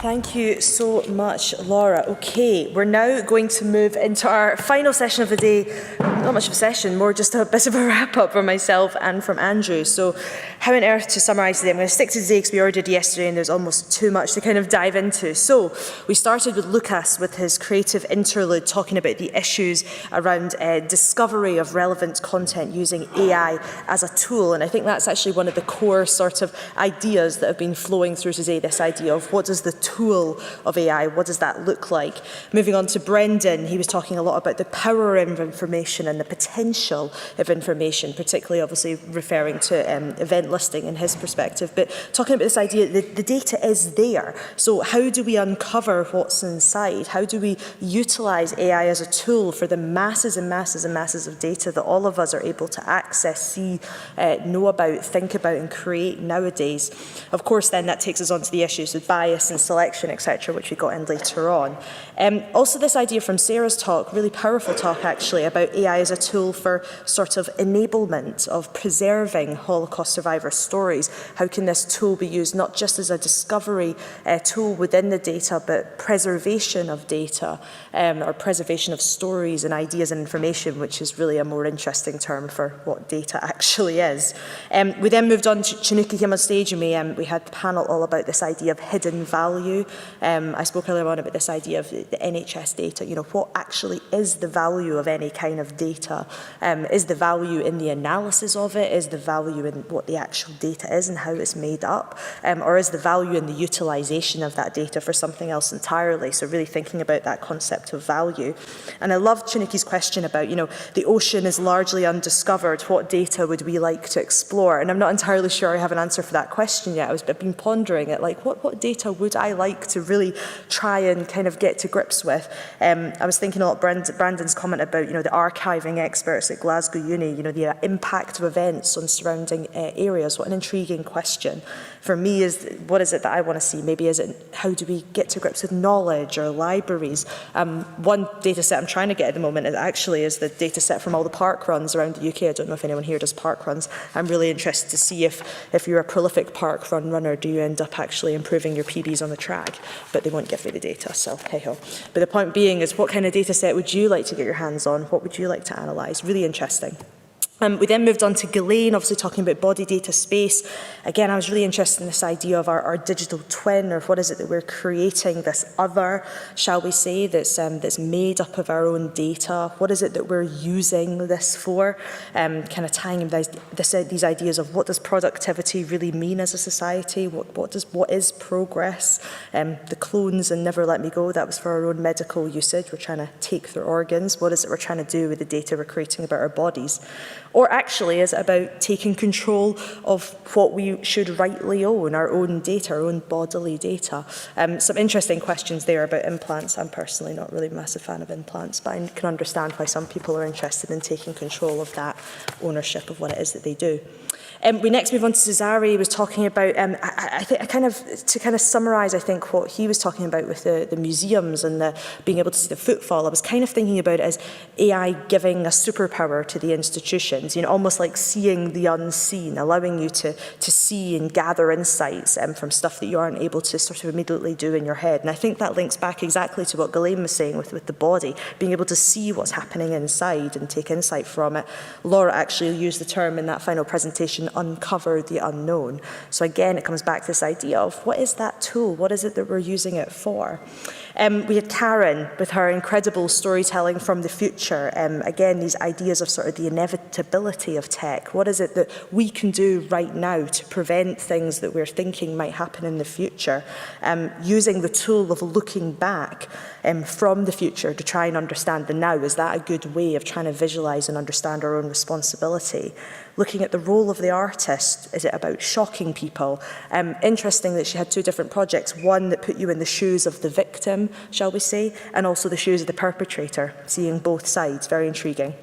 Thank you so much, Laura. Okay, we're now going to move into our final session of the day. Not much of a session, more just a bit of a wrap-up from myself and from Andrew. So how on earth to summarise today? I'm going to stick to today because we already did yesterday and there's almost too much to kind of dive into. So we started with Lucas with his creative interlude talking about the issues around discovery of relevant content using AI as a tool. And I think that's actually one of the core sort of ideas that have been flowing through today, this idea of what does the tool of AI, what does that look like? Moving on to Brendan, he was talking a lot about the power of information and the potential of information, particularly obviously referring to event listing in his perspective, but talking about this idea that the data is there. So how do we uncover what's inside? How do we utilise AI as a tool for the masses and masses and masses of data that all of us are able to access, see, know about, think about and create nowadays? Of course, then that takes us on to the issues with bias and selection, etc., which we got in later on. Also this idea from Sarah's talk, really powerful talk actually, about AI as a tool for sort of enablement of preserving Holocaust survivor stories. How can this tool be used not just as a discovery tool within the data, but preservation of data or preservation of stories and ideas and information, which is really a more interesting term for what data actually is. We then moved on to Chinooka came on stage and we had the panel all about this idea of hidden value. I spoke earlier on about this idea of the NHS data. You know, what actually is the value of any kind of data? Is the value in the analysis of it? Is the value in what the actual data is and how it's made up? Or is the value in the utilisation of that data for something else entirely? So really thinking about that concept of value. And I love Chinooka's question about, you know, the ocean is largely undiscovered. What data would we like to explore? And I'm not entirely sure I have an answer for that question yet. I've been pondering it, like what data would I like to really try and kind of get to grips with? I was thinking a lot of Brandon's comment about, you know, the archiving experts at Glasgow Uni, you know, the impact of events on surrounding areas. What an intriguing question. For me, is what is it that I want to see? Maybe is it how do we get to grips with knowledge or libraries? One data set I'm trying to get at the moment is the data set from all the park runs around the UK. I don't know if anyone here does park runs. I'm really interested to see if you're a prolific park run runner, do you end up actually improving your PBs on the track? But they won't give me the data, so hey-ho. But the point being is, what kind of data set would you like to get your hands on? What would you like to analyse? Really interesting. We then moved on to Ghislaine, obviously talking about body data space. Again, I was really interested in this idea of our digital twin, or what is it that we're creating, this other, shall we say, that's made up of our own data. What is it that we're using this for? Kind of tying in these ideas of what does productivity really mean as a society? What is progress? The clones and Never Let Me Go, that was for our own medical usage. We're trying to take their organs. What is it we're trying to do with the data we're creating about our bodies? Or actually, is it about taking control of what we should rightly own, our own data, our own bodily data? Some interesting questions there about implants. I'm personally not really a massive fan of implants, but I can understand why some people are interested in taking control of that ownership of what it is that they do. We next move on to Cesare. He was talking about, to kind of summarise, I think, what he was talking about with the museums and being able to see the footfall. I was kind of thinking about it as AI giving a superpower to the institutions, you know, almost like seeing the unseen, allowing you to see and gather insights from stuff that you aren't able to sort of immediately do in your head. And I think that links back exactly to what Ghislaine was saying with the body, being able to see what's happening inside and take insight from it. Laura actually used the term in that final presentation, uncover the unknown. So again, it comes back to this idea of what is that tool? What is it that we're using it for? We had Karen with her incredible storytelling from the future. Again, these ideas of sort of the inevitability of tech. What is it that we can do right now to prevent things that we're thinking might happen in the future? Using the tool of looking back from the future to try and understand the now. Is that a good way of trying to visualise and understand our own responsibility? Looking at the role of the artist, is it about shocking people? Interesting that she had two different projects, one that put you in the shoes of the victim, shall we say, and also the shoes of the perpetrator, seeing both sides, very intriguing.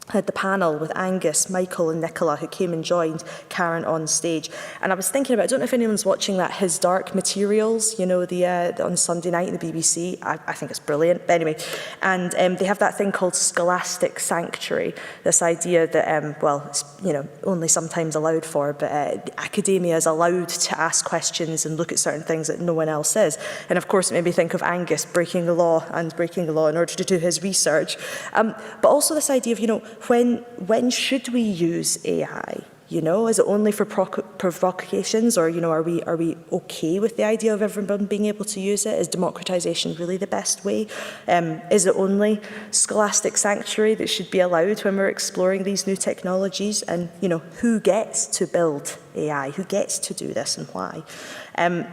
I had the panel with Angus, Michael and Nicola, who came and joined Karen on stage. And I was thinking about, I don't know if anyone's watching that His Dark Materials, you know, the on Sunday night in the BBC. I think it's brilliant. But anyway, and they have that thing called scholastic sanctuary, this idea that, well, it's, you know, only sometimes allowed for, but academia is allowed to ask questions and look at certain things that no one else is. And of course, it made me think of Angus breaking the law in order to do his research. But also this idea of, you know, when should we use AI? You know, is it only for provocations, or, you know, are we okay with the idea of everyone being able to use it? Is democratization really the best way? Is it only scholastic sanctuary that should be allowed when we're exploring these new technologies? And, you know, who gets to build AI? Who gets to do this and why?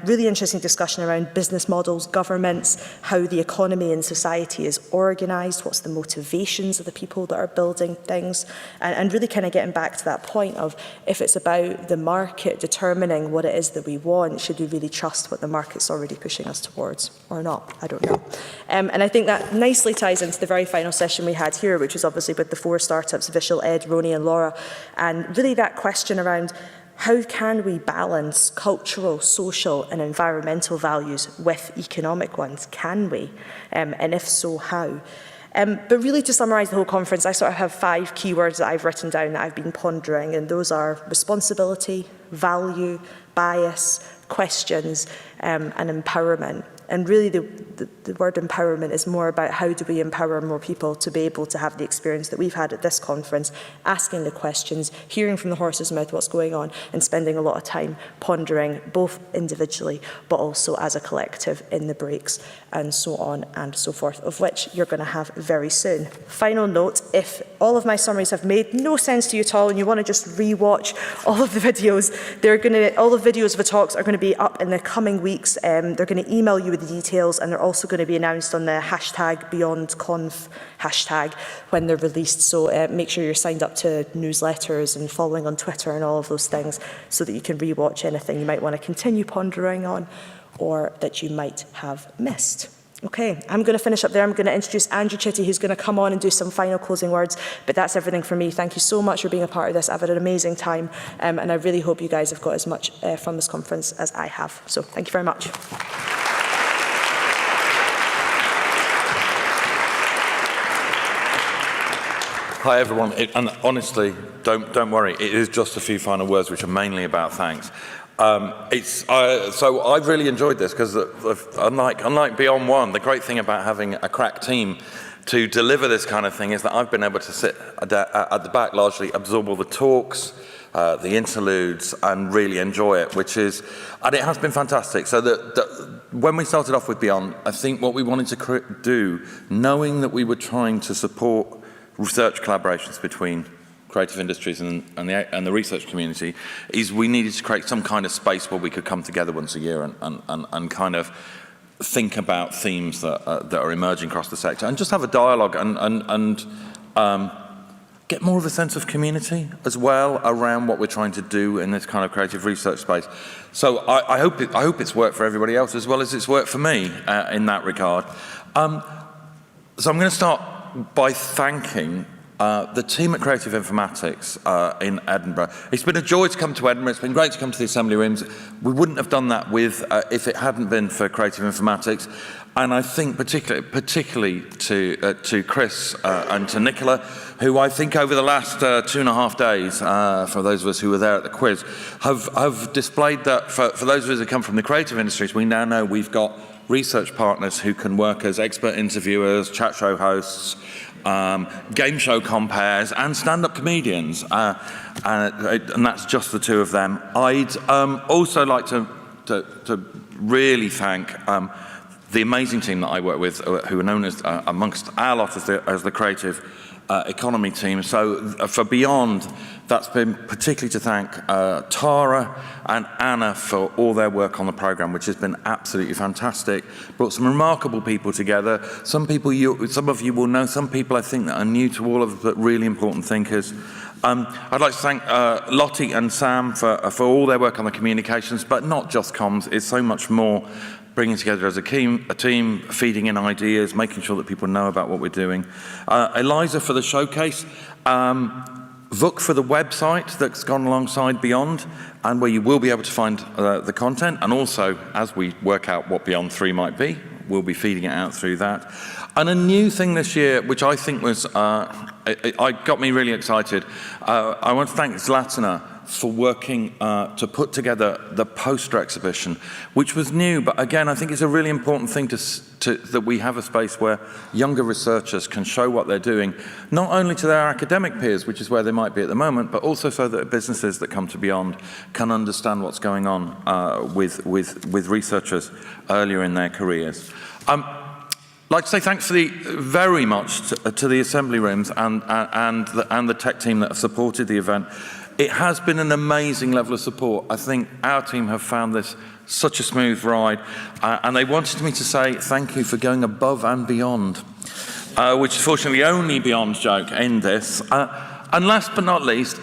Really interesting discussion around business models, governments, how the economy and society is organised, what's the motivations of the people that are building things, and really kind of getting back to that point of, if it's about the market determining what it is that we want, should we really trust what the market's already pushing us towards or not? I don't know. And I think that nicely ties into the very final session we had here, which was obviously with the 4 startups, Vishal, Ed, Roni and Laura, and really that question around, how can we balance cultural, social and environmental values with economic ones? Can we? And if so, how? But really, to summarise the whole conference, I sort of have 5 keywords that I've written down that I've been pondering, and those are responsibility, value, bias, questions, and empowerment. And really, the word empowerment is more about how do we empower more people to be able to have the experience that we've had at this conference, asking the questions, hearing from the horse's mouth what's going on, and spending a lot of time pondering, both individually, but also as a collective in the breaks, and so on and so forth, of which you're going to have very soon. Final note, if all of my summaries have made no sense to you at all, and you want to just re-watch all of the videos, all the videos of the talks are going to be up in the coming weeks. They're going to email you with the details, and they're also going to be announced on the hashtag BeyondConf hashtag when they're released. So make sure you're signed up to newsletters and following on Twitter and all of those things, so that you can rewatch anything you might want to continue pondering on or that you might have missed. Okay, I'm going to finish up there. I'm going to introduce Andrew Chitty, who's going to come on and do some final closing words. But that's everything from me. Thank you so much for being a part of this. I've had an amazing time, and I really hope you guys have got as much from this conference as I have. So thank you very much. Hi everyone, and honestly, don't worry, it is just a few final words which are mainly about thanks. So I've really enjoyed this because unlike Beyond One, the great thing about having a crack team to deliver this kind of thing is that I've been able to sit at the back, largely absorb all the talks, the interludes, and really enjoy it, and it has been fantastic. So when we started off with Beyond, I think what we wanted to do, knowing that we were trying to support research collaborations between creative industries and the research community, is we needed to create some kind of space where we could come together once a year and kind of think about themes that are emerging across the sector, and just have a dialogue and get more of a sense of community as well around what we're trying to do in this kind of creative research space. So I hope it's worked for everybody else as well as it's worked for me in that regard. So I'm going to start by thanking the team at Creative Informatics in Edinburgh. It's been a joy to come to Edinburgh. It's been great to come to the Assembly Rooms. We wouldn't have done that if it hadn't been for Creative Informatics. And I think particularly to Chris and to Nicola, who I think over the last 2.5 days, for those of us who were there at the quiz, have displayed that for those of us who come from the creative industries, we now know we've got research partners who can work as expert interviewers, chat show hosts, game show compares, and stand-up comedians, and that's just the 2 of them. I'd also like to really thank the amazing team that I work with, who are known as, amongst our lot, as the creative economy team. So for Beyond, that's been particularly to thank Tara and Anna for all their work on the programme, which has been absolutely fantastic. Brought some remarkable people together. Some of you will know, some people I think that are new to all of us, but really important thinkers. I'd like to thank Lottie and Sam for all their work on the communications, but not just comms, it's so much more. Bringing together as a team, feeding in ideas, making sure that people know about what we're doing. Eliza for the showcase, Look for the website that's gone alongside Beyond, and where you will be able to find the content. And also, as we work out what Beyond 3 might be, we'll be feeding it out through that. And a new thing this year, which I think was, it got me really excited. I want to thank Zlatina for working to put together the poster exhibition, which was new, but again, I think it's a really important thing that we have a space where younger researchers can show what they're doing, not only to their academic peers, which is where they might be at the moment, but also so that businesses that come to Beyond can understand what's going on with researchers earlier in their careers. I'd like to say thanks very much to the assembly rooms and the tech team that have supported the event. It has been an amazing level of support. I think our team have found this such a smooth ride, and they wanted me to say thank you for going above and beyond, which is fortunately only Beyond's joke in this. And last but not least,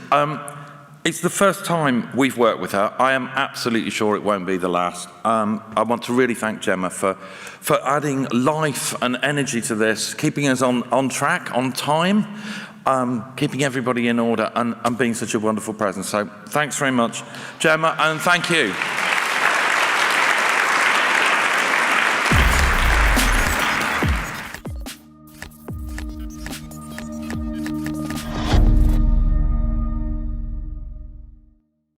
it's the first time we've worked with her. I am absolutely sure it won't be the last. I want to really thank Gemma for adding life and energy to this, keeping us on track, on time, keeping everybody in order, and being such a wonderful presence. So thanks very much, Gemma, and thank you.